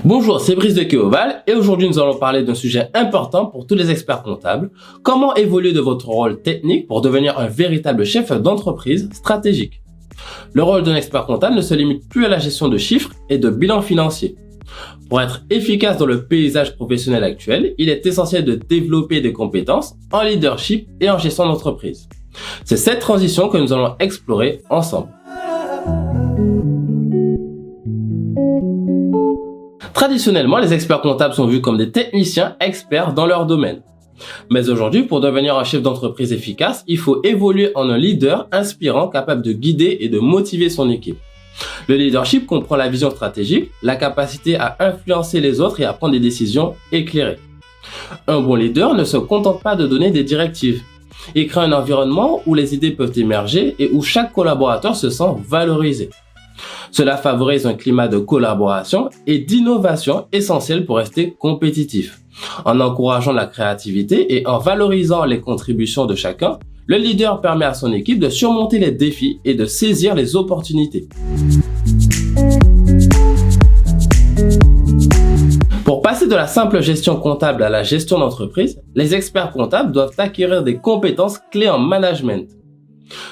Bonjour, c'est Brice de Keoval et aujourd'hui nous allons parler d'un sujet important pour tous les experts comptables. Comment évoluer de votre rôle technique pour devenir un véritable chef d'entreprise stratégique? Le rôle d'un expert comptable ne se limite plus à la gestion de chiffres et de bilans financiers. Pour être efficace dans le paysage professionnel actuel, il est essentiel de développer des compétences en leadership et en gestion d'entreprise. C'est cette transition que nous allons explorer ensemble. Traditionnellement, les experts comptables sont vus comme des techniciens experts dans leur domaine. Mais aujourd'hui, pour devenir un chef d'entreprise efficace, il faut évoluer en un leader inspirant capable de guider et de motiver son équipe. Le leadership comprend la vision stratégique, la capacité à influencer les autres et à prendre des décisions éclairées. Un bon leader ne se contente pas de donner des directives. Il crée un environnement où les idées peuvent émerger et où chaque collaborateur se sent valorisé. Cela favorise un climat de collaboration et d'innovation essentiel pour rester compétitif. En encourageant la créativité et en valorisant les contributions de chacun, le leader permet à son équipe de surmonter les défis et de saisir les opportunités. Pour passer de la simple gestion comptable à la gestion d'entreprise, les experts comptables doivent acquérir des compétences clés en management.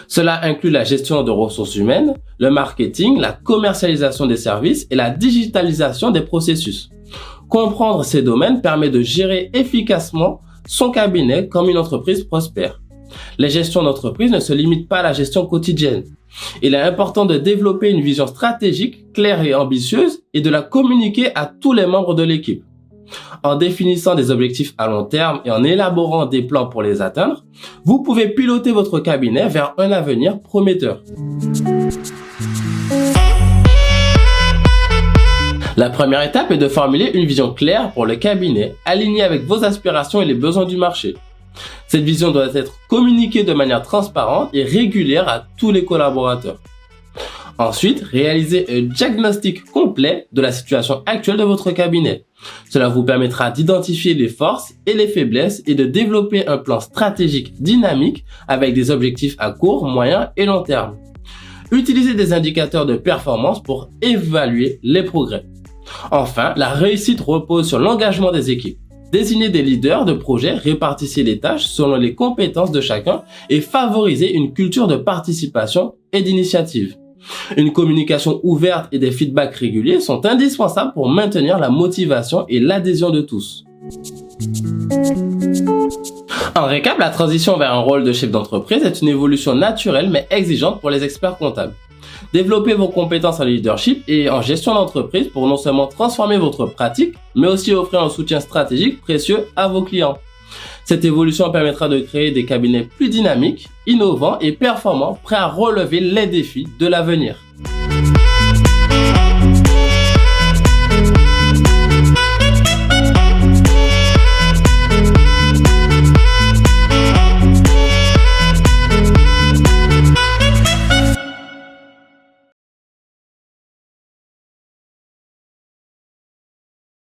Cela inclut la gestion de ressources humaines, le marketing, la commercialisation des services et la digitalisation des processus. Comprendre ces domaines permet de gérer efficacement son cabinet comme une entreprise prospère. Les gestions d'entreprise ne se limitent pas à la gestion quotidienne. Il est important de développer une vision stratégique, claire et ambitieuse et de la communiquer à tous les membres de l'équipe. En définissant des objectifs à long terme et en élaborant des plans pour les atteindre, vous pouvez piloter votre cabinet vers un avenir prometteur. La première étape est de formuler une vision claire pour le cabinet, alignée avec vos aspirations et les besoins du marché. Cette vision doit être communiquée de manière transparente et régulière à tous les collaborateurs. Ensuite, réalisez un diagnostic complet de la situation actuelle de votre cabinet. Cela vous permettra d'identifier les forces et les faiblesses et de développer un plan stratégique dynamique avec des objectifs à court, moyen et long terme. Utilisez des indicateurs de performance pour évaluer les progrès. Enfin, la réussite repose sur l'engagement des équipes. Désignez des leaders de projet, répartissez les tâches selon les compétences de chacun et favorisez une culture de participation et d'initiative. Une communication ouverte et des feedbacks réguliers sont indispensables pour maintenir la motivation et l'adhésion de tous. En récap, la transition vers un rôle de chef d'entreprise est une évolution naturelle mais exigeante pour les experts comptables. Développez vos compétences en leadership et en gestion d'entreprise pour non seulement transformer votre pratique, mais aussi offrir un soutien stratégique précieux à vos clients. Cette évolution permettra de créer des cabinets plus dynamiques, innovants et performants, prêts à relever les défis de l'avenir.